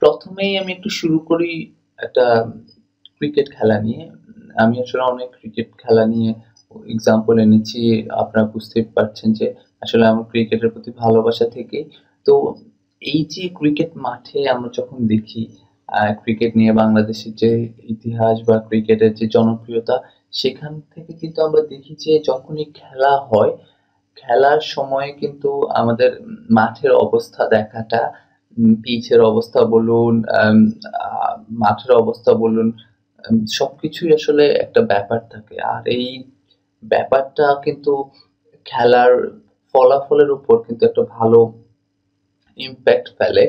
প্রথমেই আমি একটু শুরু করি একটা ক্রিকেট খেলা নিয়ে। আমি আসলে অনেক ক্রিকেট খেলা নিয়ে এক্সাম্পল এনেছি। আপনারা বুঝতেই পারছেন যে আসলে আমার ক্রিকেটের প্রতি ভালোবাসা থেকেই। তো এই যে ক্রিকেট মাঠে আমরা যখন দেখি ক্রিকেট নিয়ে বাংলাদেশের যে ইতিহাস বা ক্রিকেটের যে জনপ্রিয়তা, সেখান থেকে কিন্তু আমরা দেখি যে যখনই খেলা হয়, খেলার সময় কিন্তু আমাদের মাঠের অবস্থা দেখাটা, পিচের অবস্থা বলুন, আ মাঠের অবস্থা বলুন, সবকিছুই আসলে একটা ব্যাপার থাকে। আর এই ব্যাপারটা কিন্তু খেলার ফলাফলের উপর কিন্তু একটা ভালো ইমপ্যাক্ট ফেলে।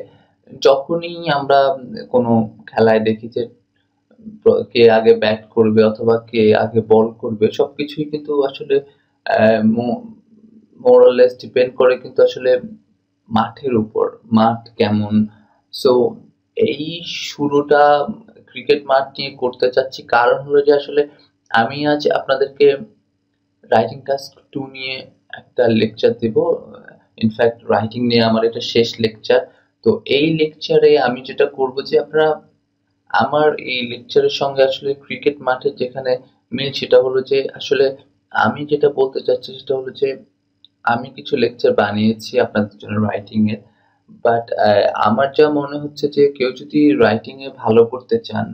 যখনই আমরা কোনো খেলায় দেখি যে কে আগে ব্যাট করবে অথবা কে আগে বল করবে, সবকিছুই কিন্তু আসলে অ্যা মো মোর অর লেস ডিপেন্ড করে কিন্তু আসলে মাঠের উপর। মাঠ কেমন? সো এই শুরুটা ক্রিকেট মাঠ নিয়ে করতে চাচ্ছি। কারণ হলো যে আসলে আমি আজ আপনাদেরকে রাইটিং টাস্ক 2 নিয়ে একটা লেকচার দিব। ইনফ্যাক্ট রাইটিং নিয়ে আমার এটা শেষ লেকচার। তো এই লেকচারে আমি যেটা করব যে আপনারা আমার এই লেকচারের সঙ্গে আসলে ক্রিকেট মাঠের যেখানে মিল, সেটা হলো যে আসলে আমি যেটা বলতে চাচ্ছি সেটা হলো যে আমি কিছু লেকচার বানিয়েছি আপনাদের জন্য রাইটিং এর। বাট আমার যা মনে হচ্ছে যে কেউ যদি রাইটিং এ ভালো করতে চান,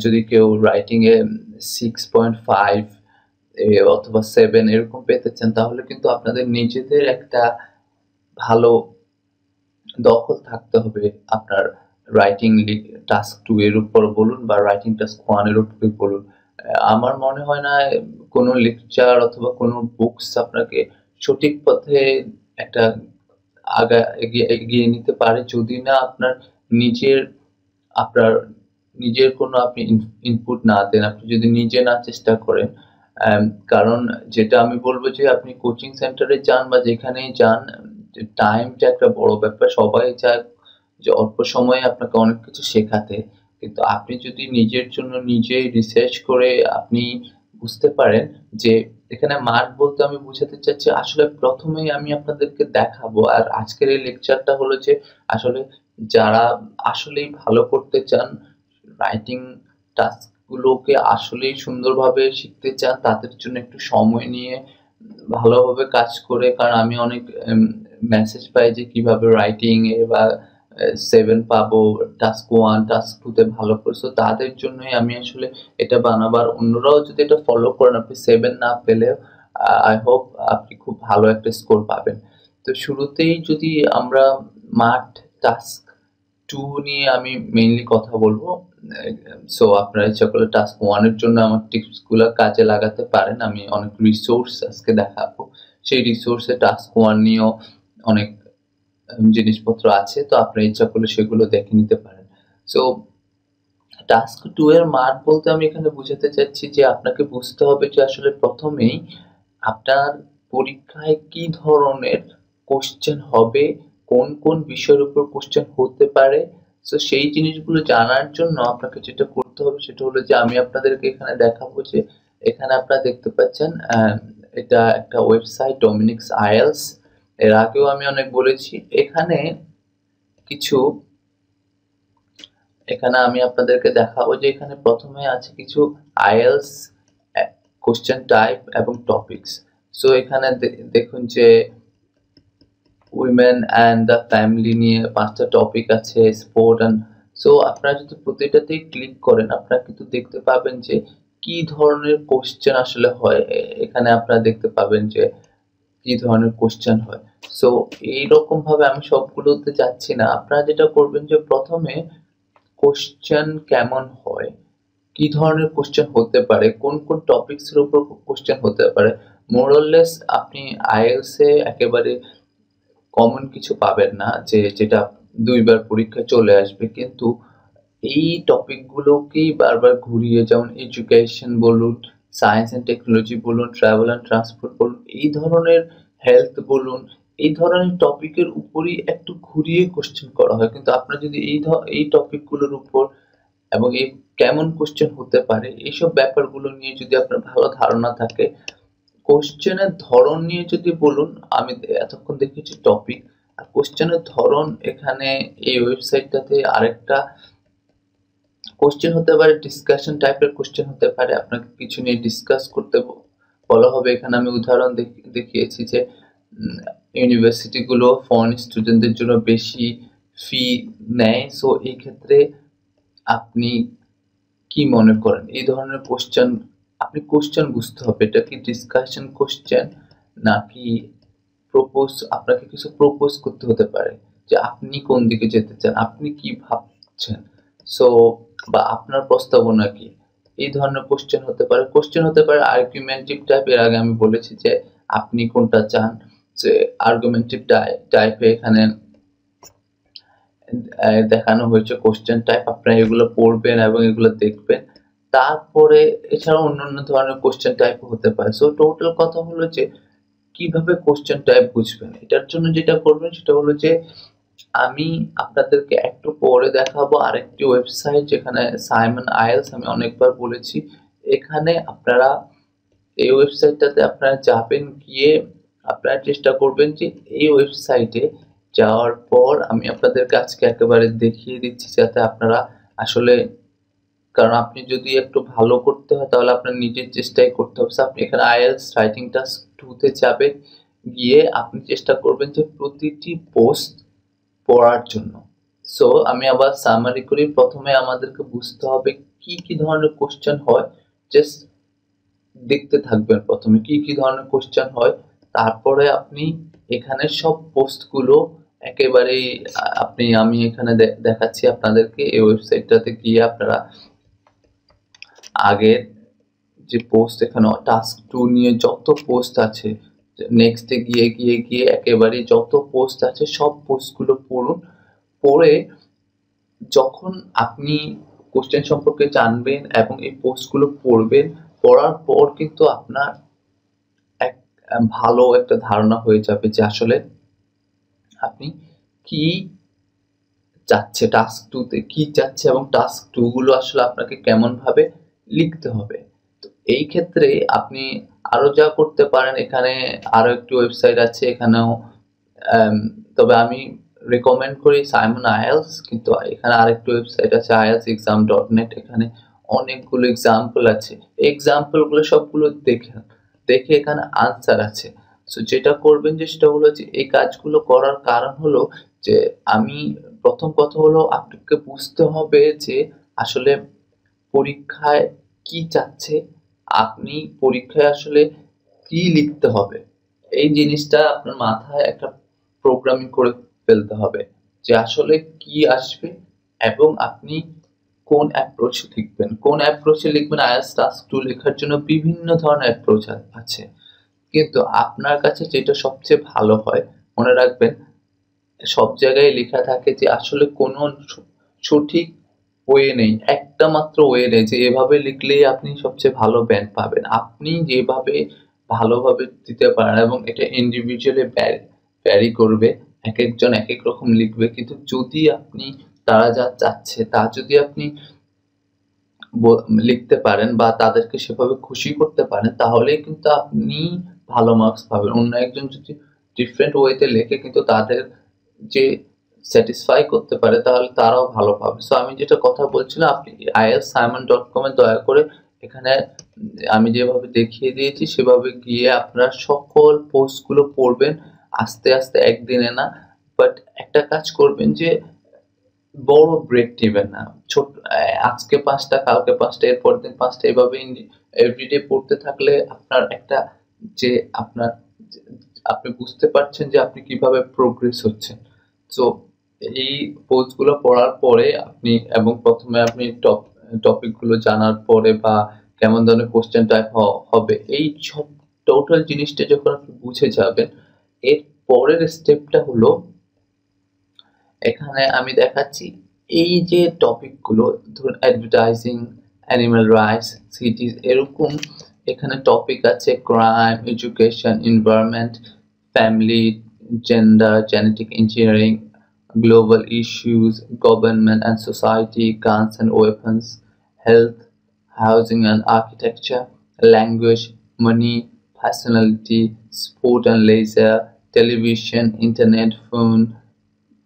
যদি কেউ রাইটিং এ 6.5 অথবা 7 এরকম পেতে চান, তাহলে কিন্তু আপনাদের নিজেদের একটা ভালো দখল থাকতে হবে আপনার রাইটিং টাস্ক 2 এর উপর বলুন বা রাইটিং টাস্ক 1 এর উপরে বলুন। আমার মনে হয় না কোনো লেকচার অথবা কোনো বুকস আপনাকে সঠিক পথে একটা এগিয়ে নিতে পারে, যদি না নিজের আপনার নিজের কোনো আপনি ইনপুট না দেন, আপনি যদি নিজে না চেষ্টা করেন। কারণ যেটা আমি বলব যে আপনি কোচিং সেন্টারে যান বা যেখানেই যান, টাইমটা একটা বড় ব্যাপার। সবাই চায় যে অল্প সময়ে আপনাকে অনেক কিছু শেখাতে। কিন্তু আপনি যদি নিজের জন্য নিজেই রিসার্চ করে আপনি বুঝতে পারেন যে এখানে মাঠ বলতে আমি বুঝাতে চাচ্ছি, আসলে ১ম এই আমি আপনাদেরকে দেখাবো। আর আজকের এই লেকচারটা হলো যে আসলে যারা আসলেই ভালো করতে চান, রাইটিং টাস্ক গুলোকে আসলেই সুন্দরভাবে শিখতে চান, তাদের জন্য একটু সময় নিয়ে ভালোভাবে কাজ করে। কারণ আমি অনেক মেসেজ পাই যে কিভাবে রাইটিং এ বা 7 পাবো, টাস্ক 1 টাস্ক 2 তে ভালো করছো, তাদের জন্যই আমি আসলে এটা বানাবার। অন্যরাও যদি এটা ফলো করেন, আপনি 7 না পেলেও আই হোপ আপনি খুব ভালো একটা স্কোর পাবেন। তো শুরুতেই যদি আমরা মাঠ টাস্ক 2 নিয়ে আমি মেইনলি কথা বলবো। সো আপনারা ইচ্ছা করলে টাস্ক 1 এর জন্য আমার টিপস গুলা কাজে লাগাতে পারেন। আমি অনেক রিসোর্স আজকে দেখাবো। সেই রিসোর্সে টাস্ক 1 নিয়েও অনেক জিনিসপত্র আছে। তো আপনারা ইচ্ছা করলে সেগুলো দেখে নিতে পারেন। সো টাস্ক 2 এর মাঠ বলতে আমি এখানে বুঝাতে চাচ্ছি যে আপনাকে বুঝতে হবে যে আসলে ১ম এই আপনার পরীক্ষায় কি ধরনের কোয়েশ্চেন হবে, কোন বিষয়ের উপর কোয়েশ্চেন হতে পারে। সো সেই জিনিসগুলো জানার জন্য আপনাকে যেটা করতে হবে সেটা হলো যে আমি আপনাদেরকে এখানে দেখাবো যে এখানে আপনারা দেখতে পাচ্ছেন, এটা একটা ওয়েবসাইট ডমিনিকস আইএলস। এর আগেও আমি অনেক বলেছি। কিছু এখানে আমি আপনাদেরকে দেখাবো যে এখানে প্রথমে আছে কিছু আইএলস কোশ্চেন টাইপ এবং টপিকস। সো এখানে দেখুন যে উইমেন অ্যান্ড দ্য ফ্যামিলি নিয়ে 5টা টপিক আছে, স্পোর্ট অ্যান্ড। সো আপনারা যদি প্রতিটাতেই ক্লিক করেন, আপনারা কিন্তু দেখতে পাবেন যে কি ধরনের কোশ্চেন আসলে হয়। এখানে আপনারা দেখতে পাবেন যে কি ধরনের কোশ্চেন হয়। সো এইরকম ভাবে আমি সবগুলোতে যাচ্ছি না। আপনারা যেটা করবেন যে প্রথমে কোশ্চেন কেমন হয়, কি ধরনের কোশ্চেন হতে পারে, কোন টপিকস এর উপর কোশ্চেন হতে পারে। মোর অর লেস আপনি আইএলটিএস এ একেবারে কমন কিছু পাবেন না যে যেটা ২ বার পরীক্ষায় চলে আসবে। কিন্তু এই টপিক গুলোকেই বারবার ঘুরিয়ে, যেমন এডুকেশন বলুন, সায়েন্স অ্যান্ড টেকনোলজি বলুন, ট্রাভেল অ্যান্ড ট্রান্সপোর্ট বলুন, এই ধরনের হেলথ বলুন, এই ধরনের টপিকের উপরই একটু ঘুরিয়ে কোশ্চেন করা হয়। কিন্তু আপনার যদি এই টপিক গুলোর উপর এবং এই কেমন কোশ্চেন হতে পারে, এইসব ব্যাপারগুলো নিয়ে যদি আপনার ভালো ধারণা থাকে, কোশ্চেনের ধরন নিয়ে যদি বলুন, আমি এতক্ষণ দেখেছি টপিক। আর কোশ্চেনের ধরন এখানে এই ওয়েবসাইটটাতে আরেকটা কোশ্চেন হতে পারে, ডিসকাশন টাইপের কোশ্চেন হতে পারে, আপনাকে কিছু নিয়ে ডিসকাস করতে বলা হবে। এখানে আমি উদাহরণ দেখিয়েছি যে ইউনিভার্সিটিগুলো ফরেন স্টুডেন্টদের জন্য বেশি ফি নেয়, সো এই ক্ষেত্রে আপনি কি মনে করেন? এই ধরনের কোশ্চেন, আপনি কোশ্চেন বুঝতে হবে এটা কি ডিসকাশন কোশ্চেন নাকি আপনাকে কিছু প্রপোজ করতে হতে পারে যে আপনি কোন দিকে যেতে চান, আপনি কি ভাবছেন, সো বা আপনার প্রস্তাবনা কি, এই ধরনের কোশ্চেন হতে পারে। কোশ্চেন হতে পারে আর্গুমেন্টিভ টাইপ, এর আগে আমি বলেছি যে আপনি কোনটা চান, যে আর্গুমেন্টিভ টাইপে এখানে দেখানো হয়েছে কোশ্চেন টাইপ, আপনারা এগুলো পড়বেন এবং এগুলো দেখবেন। তারপরে এছাড়াও অন্যান্য ধরনের কোশ্চেন টাইপ হতে পারে। সো টোটাল কথা হলো যে কিভাবে কোশ্চেন টাইপ বুঝবেন, এটার জন্য যেটা করবেন সেটা হলো যে আমি আপনাদেরকে একটু পরে দেখাবো আরেকটি ওয়েবসাইট যেখানে সাইমন আইএলস, আমি অনেকবার বলেছি। এখানে আপনারা এই ওয়েবসাইটটাতে আপনারা যাবেন, গিয়ে আপনারা চেষ্টা করবেন যে এই ওয়েবসাইটে যাওয়ার পর আমি আপনাদেরকে আজকে একেবারে দেখিয়ে দিচ্ছি যাতে আপনারা আসলে, কারণ আপনি যদি একটু ভালো করতে হয় তাহলে আপনার নিজের চেষ্টাই করতে হবে। আপনি এখানে আইএলটিএস রাইটিং টাস্ক 2 তে যাবেন, গিয়ে আপনি চেষ্টা করবেন যে প্রতিটি পোস্ট পড়ার জন্য। সো আমি আবার সামারি করি। প্রথমে আমাদেরকে বুঝতে হবে কি কি ধরনের কোশ্চেন হয়, জাস্ট দেখতে থাকবেন প্রথমে কি কি ধরনের কোশ্চেন হয়। তারপরে আপনি এখানে সব পোস্টগুলো একেবারেই আমি এখানে দেখাচ্ছি আপনাদেরকে। এই ওয়েবসাইটটাতে গিয়ে আপনারা আগের যে পোস্ট, এখানে টাস্ক 2 নিয়ে যত পোস্ট আছে, নেক্সটে গিয়ে গিয়ে গিয়ে একেবারে যত পোস্ট আছে সব পোস্টগুলো পড়ুন। পড়ে যখন আপনি কোশ্চেন সম্পর্কে জানবেন এবং এই পোস্টগুলো পড়বেন, পড়ার পর কিন্তু আপনার এক ভালো একটা ধারণা হয়ে যাবে যে আসলে আপনি কি চাচ্ছে, টাস্ক 2 তে কি চাচ্ছে এবং টাস্ক 2 গুলো আসলে আপনাকে কেমন ভাবে লিখতে হবে। তো এই ক্ষেত্রে আপনি আরো যা করতে পারেন, এখানে আরো একটি ওয়েবসাইট আছে, এখানেও তবে আমি রেকমেন্ড করি সাইমন আইএলস, কিন্তু এখানে আরেকটি ওয়েবসাইট আছে ieltsexam.net, এখানে অনেকগুলো এক্সাম্পল আছে। এক্সাম্পল গুলো সবগুলো দেখে এখানে আনসার আছে। সো যেটা করবেন যে সেটা হলো যে এই কাজগুলো করার কারণ হলো যে আমি প্রথম কথা হলো আপনাকে বুঝতে হবে যে আসলে পরীক্ষায় কি চাচ্ছে, আপনি পরীক্ষায় আসলে কি লিখতে হবে, এই জিনিসটা আপনার মাথায় একটা প্রোগ্রামিং করে ফেলতে হবে যে আসলে কি আসবে এবং আপনি কোন অ্যাপ্রোচ লিখবেন। কোন অ্যাপ্রোচে লিখবেন, আইএলটিএস টাস্ক 2 লেখার জন্য বিভিন্ন ধরনের অ্যাপ্রোচ আছে, কিন্তু আপনার কাছে যেটা সবচেয়ে ভালো হয়, মনে রাখবেন সব জায়গায় লেখা থাকে যে আসলে কোনো সঠিক ওয়ে নেই, একটা মাত্র ওয়ে নেই যে এভাবে লিখলেই আপনি সবচেয়ে ভালো ব্যান্ড পাবেন। আপনি যেভাবে ভালোভাবে দিতে পারেন, এবং এটা ইন্ডিভিজুয়ালি ভ্যারি করবে, এক একজন এক এক রকম লিখবে, কিন্তু যদি আপনি তারা যা চাচ্ছে তা যদি আপনি লিখতে পারেন বা তাদেরকে সেভাবে খুশি করতে পারেন, তাহলেই কিন্তু আপনি ভালো মার্কস পাবেন। অন্য একজন যদি ডিফারেন্ট ওয়েতে লেখে কিন্তু তাদের যে স্যাটিসফাই করতে পারে, তাহলে তারাও ভালো পাবে। সো আমি যেটা কথা বলছিলাম, আপনি ieltsimon.com এ দয়া করে এখানে আমি যেভাবে দেখিয়ে দিয়েছি সেভাবে গিয়ে আপনারা সকল পোস্টগুলো পড়বেন আস্তে আস্তে, একদিনে না। বাট একটা কাজ করবেন যে বড় ব্রেক নেবেন না, ছোট আজকে 5টা কালকে 5টা এরপর দিন 5টা, এভাবে এভরিডে পড়তে থাকলে আপনার একটা যে আপনার আপনি বুঝতে পারছেন যে আপনি কিভাবে প্রোগ্রেস হচ্ছেন। সো এই পোস্টগুলো পড়ার পরে আপনি, এবং প্রথমে আপনি টপিকগুলো জানার পরে বা কেমন ধরনের কোশ্চেন টাইপ হবে, এই সব টোটাল জিনিসটা যখন আপনি বুঝে যাবেন, এর পরের স্টেপটা হলো এখানে আমি দেখাচ্ছি এই যে টপিকগুলো, ধরুন অ্যাডভার্টাইজিং, অ্যানিমাল রাইটস, সিটিজ, এরকম এখানে টপিক আছে crime, education, environment, family, gender, genetic engineering, global issues, government and society, guns and weapons, health, housing and architecture, language, money, personality, sport and leisure, television, internet, phone,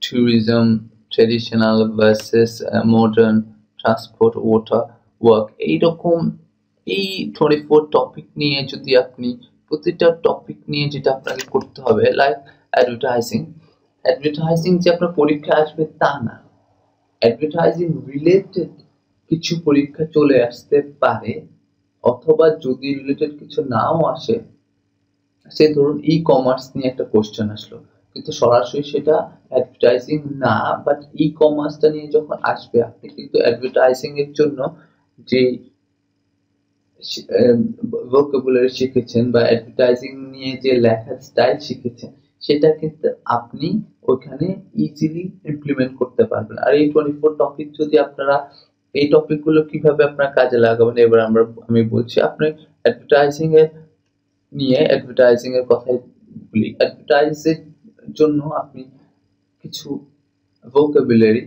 tourism, traditional versus modern, transport, water, work, এইরকম এই 24 topic নিয়ে যদি আপনি প্রতিটা topic নিয়ে যেটা আপনাকে করতে হবে, লাইক অ্যাডভার্টাইজিং যে আপনার পরীক্ষা আসবে তা না, অ্যাডভার্টাইজিং রিলেটেড কিছু পরীক্ষা চলে আসতে পারে, অথবা যদি রিলেটেড কিছু নাও আসে, সে ধরুন ই কমার্স নিয়ে একটা কোশ্চেন আসলো, কিন্তু সরাসরি সেটা অ্যাডভার্টাইজিং না, বাট ই কমার্সটা নিয়ে যখন আসবে আপনি কিন্তু অ্যাডভার্টাইজিং এর জন্য যে ভোকাবুলারি শিখেছেন বা অ্যাডভার্টাইজিং নিয়ে যে লেখার স্টাইল শিখেছেন, সেটা কিন্তু আপনি ওখানে ইজিলি ইমপ্লিমেন্ট করতে পারবেন। আর এই 24 টপিক যদি আপনারা এই টপিকগুলো কিভাবে আপনারা কাজে লাগাবেন, এবার আমি বলছি। আপনি অ্যাডভার্টাইজিং এর কথাই বলি। অ্যাডভার্টাইজের জন্য আপনি কিছু ভোকাবুলারি,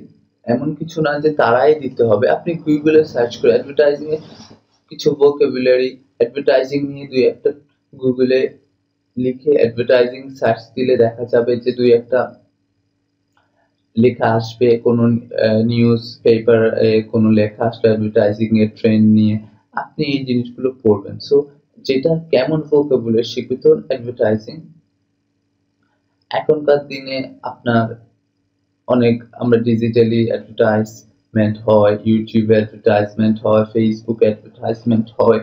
এমন কিছু না যে তারাই দিতে হবে, আপনি গুগলে সার্চ করে অ্যাডভার্টাইজিং এর কিছু ভোকাবুলারি, অ্যাডভার্টাইজিং নিয়ে দুই একটা গুগলে লিখে অ্যাডভার্টাইজিং সার্চ দিলে দেখা যাবে যে দুই একটা লেখা আসবে, কোনো নিউজ পেপার কোনো লেখা আসবে অ্যাডভার্টাইজিং এর ট্রেন্ড নিয়ে, আপনি এই জিনিসগুলো পড়বেন। সো যেটা কেমন ভোকাবুলারি শিখবে, তো অ্যাডভার্টাইজিং এখনকার দিনে আপনার অনেক, আমরা ডিজিটালি অ্যাডভার্টাইজমেন্ট হয়, ইউটিউবে অ্যাডভার্টাইজমেন্ট হয়, ফেসবুক অ্যাডভার্টাইজমেন্ট হয়।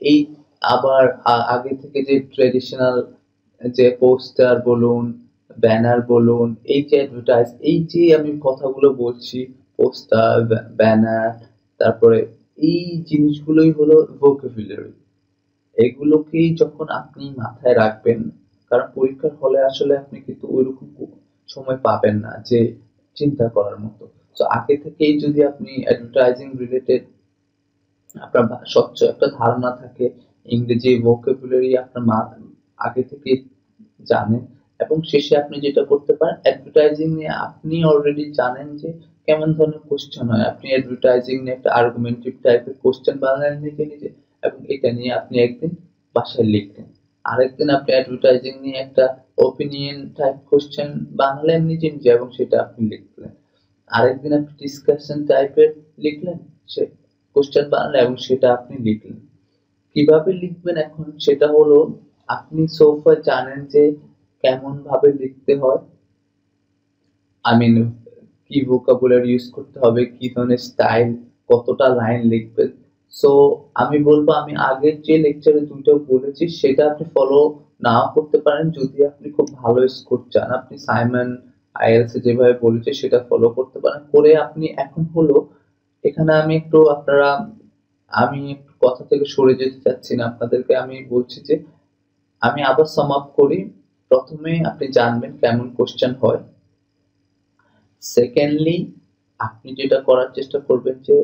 এই আবার আগে থেকে যে ট্রেডিশনাল যে পোস্টার বলুন, ব্যানার বলুন, এই যে অ্যাডভার্টাইজ, এই যে আমি কথাগুলো বলছি, পোস্টার, ব্যানার, তারপরে এই জিনিসগুলোই হলো ভোকাবুলারি। এগুলোকেই যখন আপনি মাথায় রাখবেন, কারণ পরীক্ষার হলে আসলে আপনি কিন্তু ওইরকম সময় পাবেন না যে চিন্তা করার মতো। তো আগে থেকেই যদি আপনি অ্যাডভার্টাইজিং রিলেটেড আপনার স্বচ্ছ একটা ধারণা থাকে, ইংরেজি ভোকাবুলারি আপনার আগে থেকে জানেন, এবং শেষে আপনি যেটা করতে পারেন, অ্যাডভার্টাইজিং নিয়ে আপনি অলরেডি জানেন যে কেমন ধরনের কোশ্চেন হয়, আপনি অ্যাডভার্টাইজিং নিয়ে একটা আর্গুমেন্টিভ টাইপের কোশ্চেন বানালেন নিজে নিজে, এবং এটা নিয়ে আপনি একদিন বাসায় লিখলেন। আরেকদিন আপনি অ্যাডভার্টাইজিং নিয়ে একটা ওপিনিয়ন টাইপ কোশ্চেন বানালেন নিজে নিজে, এবং সেটা আপনি লিখলেন। আরেকদিন আপনি ডিসকাশন টাইপের লিখলেন, সে কোশ্চেন বানালেন এবং সেটা আপনি লিখলেন। কিভাবে লিখবেন এখন সেটা হলো, আপনি সোফা জানেন যে কেমন ভাবে লিখতে হয়, আই মিন কি ভোকাবুলারি ইউজ করতে হবে, কি ধরনের স্টাইল, কতটা লাইন লিখবেন। সো আমি বলবো, আমি আগের যে লেকচারে দুটো বলেছি সেটা আপনি ফলো নাও করতে পারেন, যদি আপনি খুব ভালো স্কোর চান, আপনি সাইমন আইএলস যেভাবে বলেছে সেটা ফলো করতে পারেন। করে আপনি এখন হলো, এখানে আমি একটু আপনারা, আমি একটু কথা থেকে সরে যেতে চাচ্ছি না, আপনাদেরকে আমি বলছি যে আমি আবার সাম আপ করি। প্রথমে আপনি জানবেন কেমন কোশ্চেন হয়। সেকেন্ডলি আপনি যেটা করার চেষ্টা করবেন যে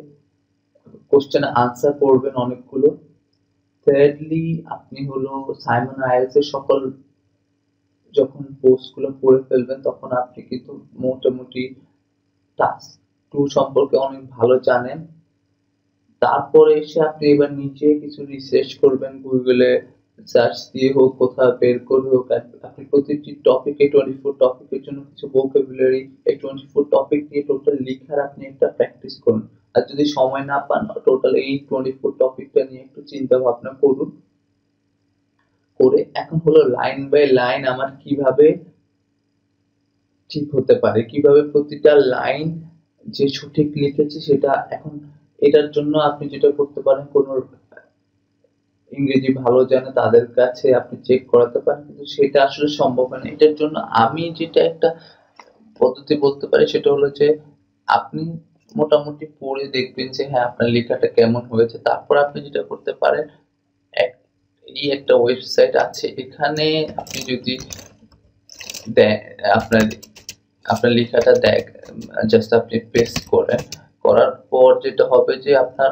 কোশ্চেন আনসার করবেন অনেকগুলো। থার্ডলি আপনি হলো সাইমন আইএলস এর সকল যখন পোস্টগুলো পড়ে ফেলবেন, তখন আপনি কিন্তু মোটামুটি টাস্ক 2 সম্পর্কে অনেক ভালো জানেন। তারপরে এসে আপনি এবার নিজে কিছু রিসার্চ করবেন, গুগলে সার্চ দিয়ে হোক, কোথাও বের করে হোক, আপনি প্রতিটি টপিকে 24 টপিকের জন্য কিছু ভোকাবুলারি, এই 24 টপিক দিয়ে টোটাল লিখার আপনি একটা প্র্যাকটিস করুন। আর যদি সময় না পান, টোটাল এই 24 টপিকটা নিয়ে একটু চিন্তা ভাবনা করুন। করে এখন হলো লাইন বাই লাইন আমার কিভাবে ঠিক হতে পারে, কিভাবে প্রতিটা লাইন যে সঠিক লিখেছি সেটা, এখন এটার জন্য আপনি যেটা করতে পারেন, কোনো ইংরেজি ভালো জানে তাদের কাছে আপনি চেক করাতে পারেন, কিন্তু সেটা আসলে সম্ভব হয় না। এটার জন্য আমি যেটা একটা পদ্ধতি বলতে পারি সেটা হলো যে আপনি মোটামুটি পড়ে দেখবেন যে হ্যাঁ আপনার লেখাটা কেমন হয়েছে। তারপর আপনি যেটা করতে পারেন, এই একটা ওয়েবসাইট আছে, এখানে আপনি যদি আপনার আপনার লেখাটা জাস্ট আপনি পেস্ট করেন, করার পর যেটা হবে যে আপনার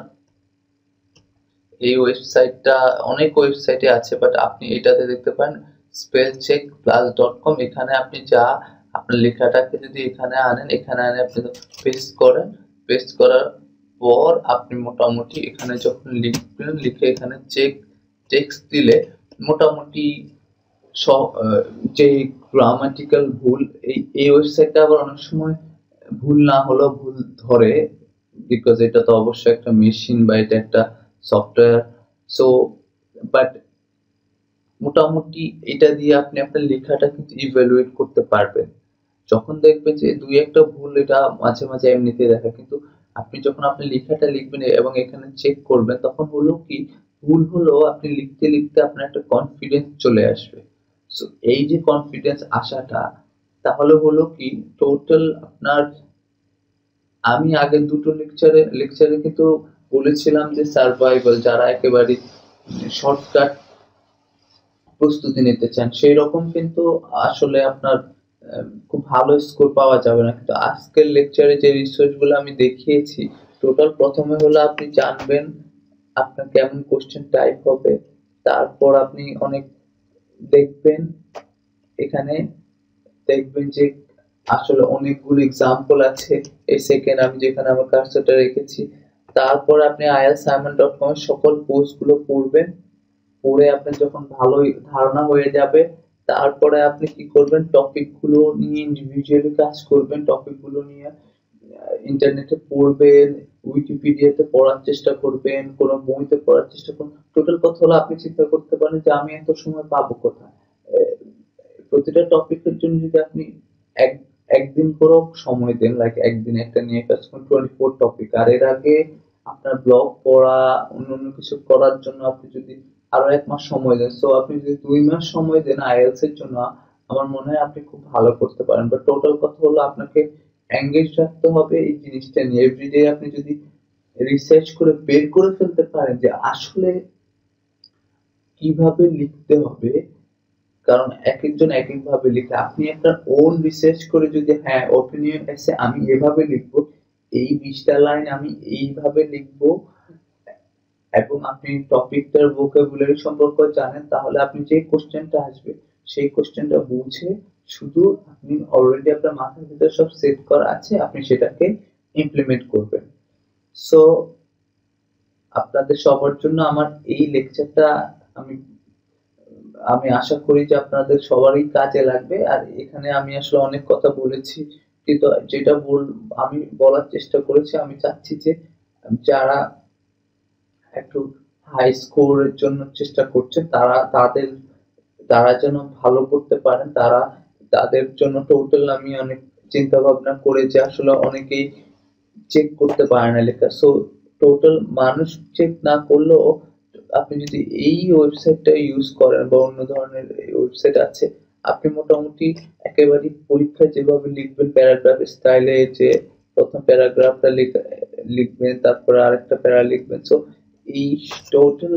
এই ওয়েবসাইটটা, অনেক ওয়েবসাইটে আছে, বাট আপনি এটাতে দেখতে পারেন spellcheckplus.com। এখানে আপনি যা আপনার লেখাটাকে যদি এখানে আনেন, এখানে আনে আপনি পেস্ট করেন, পেস্ট করার পর আপনি মোটামুটি এখানে যখন লিখবেন, লিখে এখানে টেক্সট দিলে মোটামুটি যে গ্রামাটিক্যাল ভুল, এই ওয়েবসাইটটা আবার অনেক সময় ভুল না হলেও ভুল ধরে, বিকজ এটা তো অবশ্যই একটা মেশিন বা এটা একটা সফটওয়্যার। সো বাট মোটামুটি এটা দিয়ে আপনি আপনার লেখাটা কিন্তু ইভ্যালুয়েট করতে পারবেন। যখন দেখবেন যে দুই একটা ভুল এটা মাঝে মাঝে এমনিতে দেখা, কিন্তু আপনি যখন আপনার লেখাটা লিখবেন এবং এখানে চেক করবেন, তখন হলো কি ভুল হলেও আপনি লিখতে লিখতে আপনার একটা কনফিডেন্স চলে আসবে। সো এই যে কনফিডেন্স আসাটা, তাহলে হলো কি টোটাল আপনার, আমি আগের দুটো লেকচারে কিন্তু বলেছিলাম যে সার্ভাইভাল, যারা একেবারে শর্টকাট প্রস্তুতি নিতে চান সেই রকম কিন্তু আসলে আপনার খুব ভালো স্কোর পাওয়া যাবে না। কিন্তু আজকের লেকচারে যে রিসোর্স গুলো আমি দেখিয়েছি, টোটাল প্রথমে হলো আপনি জানবেন আপনার কেমন কোশ্চেন টাইপ হবে, তারপর আপনি অনেক দেখবেন, এখানে দেখবেন যে আসলে অনেকগুলো এক্সাম্পল আছে। এই সেকেন্ড আমি যেখানে আমার কার্সরটা রেখেছি, তারপর আপনি ieltsimon.com এর সকল পোস্ট গুলো পড়বেন। পড়ে আপনার যখন ভালোই ধারণা হয়ে যাবে, তারপরে আপনি কি করবেন, টপিক গুলো নিয়ে ইন্ডিভিজুয়ালি কাজ করবেন। টপিক গুলো নিয়ে ইন্টারনেটে পড়বেন, উইকিপিডিয়াতে পড়ার চেষ্টা করবেন, কোনো বইতে পড়ার চেষ্টা করবেন। টোটাল কথা হলো আপনি চিন্তা করতে পারেন যে আমি এত সময় পাবো কোথায়। প্রতিটা টপিকের জন্য যদি আপনি এক একদিন করেও সময় দেন, লাইক একদিন একটা নিয়ে কাজ করুন 24 টপিক, আর এর আগে আপনার ব্লগ পড়া অন্যান্য কিছু করার জন্য আপনি যদি আরো 1 মাস সময় দেন, সো আপনি যদি 2 মাস সময় দেন আইএলটিএস এর জন্য, আমার মনে হয় আপনি খুব ভালো করতে পারেন। বাট টোটাল কথা হলো আপনাকে এঙ্গেজ রাখতে হবে এই জিনিসটা নিয়ে। এভরিডে আপনি যদি রিসার্চ করে বের করে ফেলতে পারেন যে আসলে কিভাবে লিখতে হবে, কারণ একেকজন একেক ভাবে লিখে, আপনি একটা ওন রিসার্চ করে যদি হ্যাঁ ওপিনিয়ন এসে আমি এভাবে লিখবো, এই 20টা লাইন আমি এইভাবে লিখবো, এবং আপনি টপিকটার ভোকাবুলারি সম্পর্কে জানেন, তাহলে আপনি যে কোশ্চেনটা আসবে সেই কোশ্চেনটা বুঝে, শুধু আপনি অলরেডি আপনার মাথার ভিতরে সব সেট করা আছে, আপনি সেটাকে ইমপ্লিমেন্ট করবেন। সো আপনাদের সবার জন্য আমার এই লেকচারটা, আমি আমি আশা করি যে আপনাদের সবারই কাজে লাগবে। আর এখানে আমি আসলে অনেক কথা বলেছি, কিন্তু যেটা আমি বলার চেষ্টা করেছি, আমি চাচ্ছি যে যারা একটু হাই স্কোরের জন্য চেষ্টা করছে, তারা যেন ভালো করতে পারেন। তাদের জন্য টোটাল আমি অনেক চিন্তা ভাবনা করে যে আসলে অনেকেই চেক করতে পারে না লেখা। সো টোটাল মানুষ চেক না করলেও আপনি যদি এই ওয়েবসাইটটা ইউজ করেন বা অন্য ধরনের ওয়েবসাইট আছে, আপনি মোটামুটি একেবারে পরীক্ষায় যেভাবে লিখবেন প্যারাগ্রাফ স্টাইলে, যে প্রথম প্যারাগ্রাফটা লিখবেন, তারপরে আরেকটা প্যারা লিখবেন। সো এই টোটাল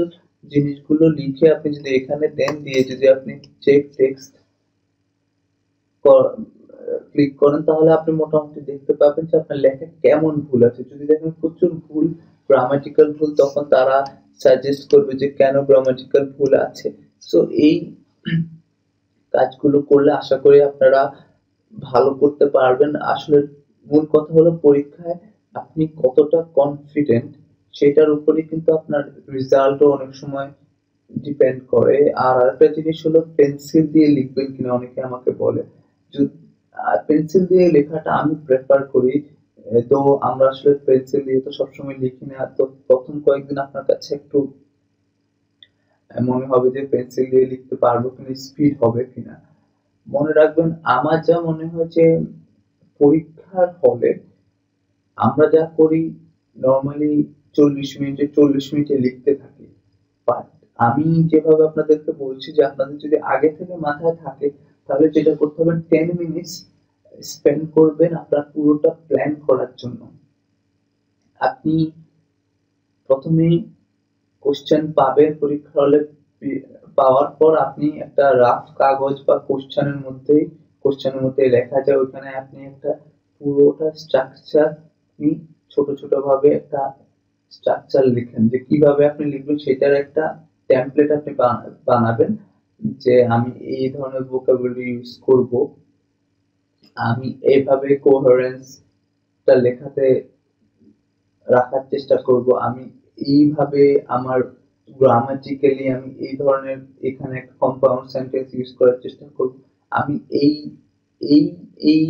জিনিসগুলো লিখে আপনি যদি এখানে দেন, দিয়ে যদি আপনি চেক টেক্সট ক্লিক করেন, তাহলে আপনি মোটামুটি দেখতে পাবেন যে আপনার লেখায় কেমন ভুল আছে। যদি দেখেন প্রচুর ভুল, গ্রামাটিক্যাল ভুল, তখন তারা সাজেস্ট করবে যে কেন গ্রামাটিক্যাল ভুল আছে। সো এই কাজগুলো করলে আশা করি আপনারা ভালো করতে পারবেন। আসলে মূল কথা হলো পরীক্ষায় আপনি কতটা কনফিডেন্ট, সেটার উপরে কিন্তু আপনার রেজাল্টও অনেক সময় ডিপেন্ড করে। আর আরেকটা জিনিস হলো পেন্সিল দিয়ে লিখবেন কিনা, অনেকে আমাকে বলে। পেন্সিল দিয়ে লেখাটা আমি প্রেফার করি, তো আমরা আসলে পেন্সিল দিয়ে তো সবসময় লিখি না, তো প্রথম কয়েকদিন আপনার কাছে একটু মনে হবে যে পেন্সিল দিয়ে লিখতে পারবো কিনা, স্পিড হবে কিনা। মনে রাখবেন, আমার যা মনে হয় যে পরীক্ষার হলে আমরা যা করি নর্মালি 40 মিনিটে লিখতে থাকি, বাট আমি যেভাবে আপনাদেরকে বলছি যে আপনাদের যদি আগে থেকে মাথায় থাকে, তাহলে যেটা করতে হবে 10 মিনিটস স্পেন্ড করবেন আপনার পুরোটা প্ল্যান করার জন্য। আপনি প্রথমে কোশ্চেন পাবেন পরীক্ষা হলে, পাওয়ার পর আপনি একটা রাফ কাগজ বা কোশ্চেনের মধ্যে লেখা যায়, ওইখানে আপনি একটা পুরোটা স্ট্রাকচার, আপনি ছোট ছোট ভাবে একটা স্ট্রাকচার লিখেন, যে কিভাবে আপনি লিখবেন সেটার একটা টেমপ্লেট আপনি বানাবেন, যে আমি এই ধরনের ভোকাবুলারি ইউজ করব, আমি এইভাবে কোহেরেন্সটা লেখাতে রাখার চেষ্টা করব, আমি এইভাবে আমার গ্রামাটিক্যালি আমি এই ধরনের এখানে একটা কম্পাউন্ড সেন্টেন্স ইউজ করার চেষ্টা করব, আমি এই এই এই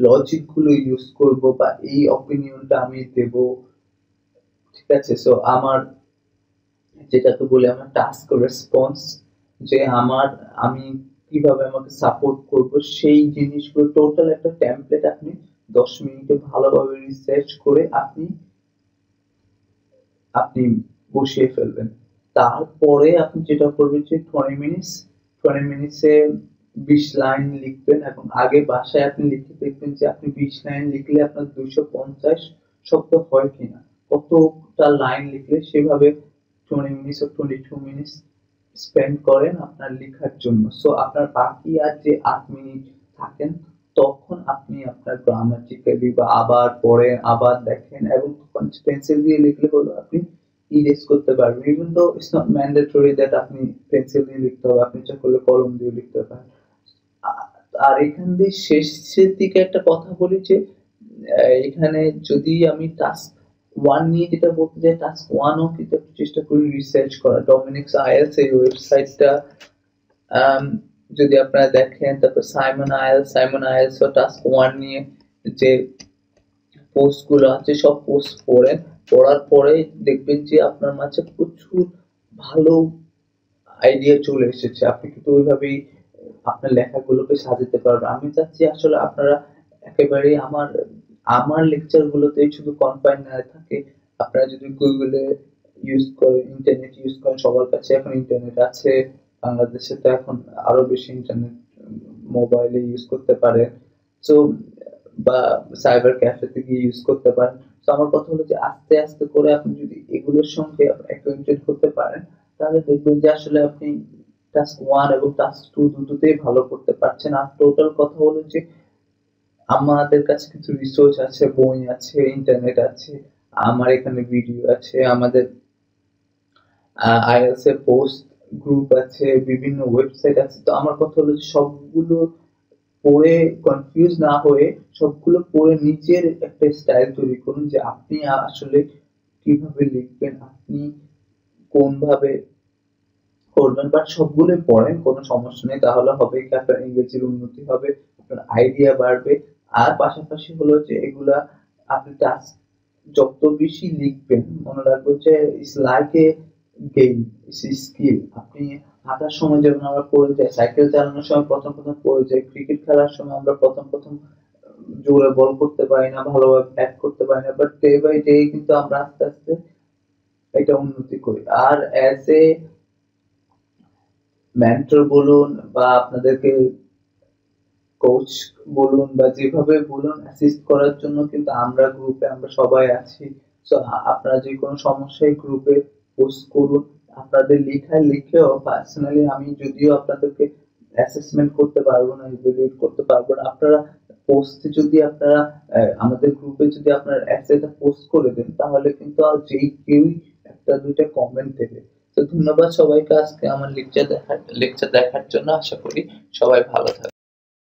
লজিক গুলো ইউজ করব বা এই অপিনিয়নটা আমি দেব, ঠিক আছে? সো আমার যেটাকে বলি আমার টাস্ক রেসপন্স, যে আমি কিভাবে আমাকে সাপোর্ট করব সেই জিনিসগুলো টোটাল একটা টেমপ্লেট আপনি 10 মিনিটে ভালোভাবে রিসার্চ করে আপনি আপনি বসিয়ে ফেলবেন। তারপরে আপনি যেটা করবেন যে 20 মিনিটসে 20 লাইন লিখবেন, এবং আগে বাসায় আপনি লিখে দেখবেন যে আপনি 20 লাইন লিখলে আপনার 250 শব্দ হয় কিনা, কতটা লাইন লিখলে। সেভাবে 20 মিনিটস ও 22 মিনিটস স্পেন্ড করেন আপনার লেখার জন্য। সো আপনার বাকি আর যে 8 মিনিট থাকেন, তখন আপনি আপনার গ্রামাটিক্যালি বা আবার পড়েন, আবার দেখেন, এবং পেন্সিল দিয়ে লিখলে হলো আপনি ইরেজ করতে পারবেন। Even though it's not mandatory that আপনি পেন্সিল দিয়ে লিখতে হবে, আপনি ইচ্ছা করলে কলম দিয়ে লিখতে পারেন। আর এখান দিয়ে শেষের দিকে একটা কথা বলি যে এখানে যদি আমি টাস্ক ওয়ান নিয়ে যেটা বলতে চাই, টাস্ক ওয়ানও কিন্তু একটু চেষ্টা করি রিসার্চ করা। ডমিনিক্স আইএলস এই ওয়েবসাইটটা আম, যদি আপনারা দেখেন, তারপর সাইমন আইএলস ও টাস্ক ওয়ান নিয়ে যে পোস্ট গুলো আছে সব পোস্ট পড়েন। পড়ার পরে দেখবেন যে আপনার মাঝে প্রচুর ভালো আইডিয়া চলে এসেছে, আপনি কিন্তু ওইভাবেই আপনার লেখাগুলোকে সাজাতে পারবেন। আমি চাচ্ছি আসলে আপনারা একেবারে আমার আমার লেকচার গুলোতে শুধু কনফাইন না থাকে, আপনারা যদি গুগলে ইউজ করেন, ইন্টারনেট ইউজ করেন, সবার কাছে এখন ইন্টারনেট আছে। বাংলাদেশে তো এখন আরো বেশি ইন্টারনেট মোবাইলে ইউজ করতে পারে। সো বা সাইবার ক্যাফেতে গিয়ে ইউজ করতে পারেন। তো আমার কথা হলো যে আস্তে আস্তে করে আপনি যদি এগুলোর সঙ্গে অ্যাকুয়েন্টেড হতে পারেন, তাহলে দেখবেন যে আসলে আপনি টাস্ক ওয়ান এবং টাস্ক টু দুটোতেই ভালো করতে পারছেন। আর টোটাল কথা হলো যে আমাদের কাছে কিছু রিসোর্স আছে, বই আছে, ইন্টারনেট আছে, আমার এখানে ভিডিও আছে, আমাদের আইএলটিএস এর পোস্ট গ্রুপ আছে, বিভিন্ন ওয়েবসাইট আছে। তো আমার কথা হলো যে সবগুলো পড়ে কনফিউজ না হয়ে সবগুলো পড়ে নিজের একটা স্টাইল তৈরি করুন, যে আপনি আসলে কিভাবে লিখবেন, আপনি কোন ভাবে করবেন। বাট সবগুলোই পড়েন, কোনো সমস্যা নেই। তাহলে হবে কি, আপনার ইংরেজির উন্নতি হবে, আপনার আইডিয়া বাড়বে। আর পাশাপাশি হলো যে এগুলা আপনি টাস্ক যত বেশি লিখবেন, মনে রাখবেন যে it's like a game, it's skill. আপনি হাঁটার সময় যেমন আমরা পড়ে যাই, সাইকেল চালানোর সময় প্রথম প্রথম পড়ে যাই, ক্রিকেট খেলার সময় আমরা প্রথম প্রথম জোরে বল করতে পারি না, ভালোভাবে ব্যাট করতে পারি না, বাট ডে বাই ডে কিন্তু আমরা আস্তে আস্তে এটা উন্নতি করি। আর অ্যাজ এ মেন্টর বলুন বা আপনাদেরকে কোচ বলুন বা যেভাবে বলুন, অ্যাসিস্ট করার জন্য কিন্তু আমরা গ্রুপে আমরা সবাই আছি। সো আপনারা যে কোনো সমস্যায় গ্রুপে পোস্ট করুন। আপনাদের লেখায় লিখেও পার্সোনালি আমি যদিও আপনাদেরকে অ্যাসেসমেন্ট করতে পারবো না, ইভ্যালুয়েট করতে পারবো না, আপনারা পোস্টে যদি আপনারা আমাদের গ্রুপে যদি আপনারা অ্যাসেটা পোস্ট করে দেন, তাহলে কিন্তু আর যেই কেউই একটা দুইটা কমেন্ট দেবে। তো ধন্যবাদ সবাইকে আজকে আমার লেকচার দেখার জন্য। আশা করি সবাই ভালো থাকবে।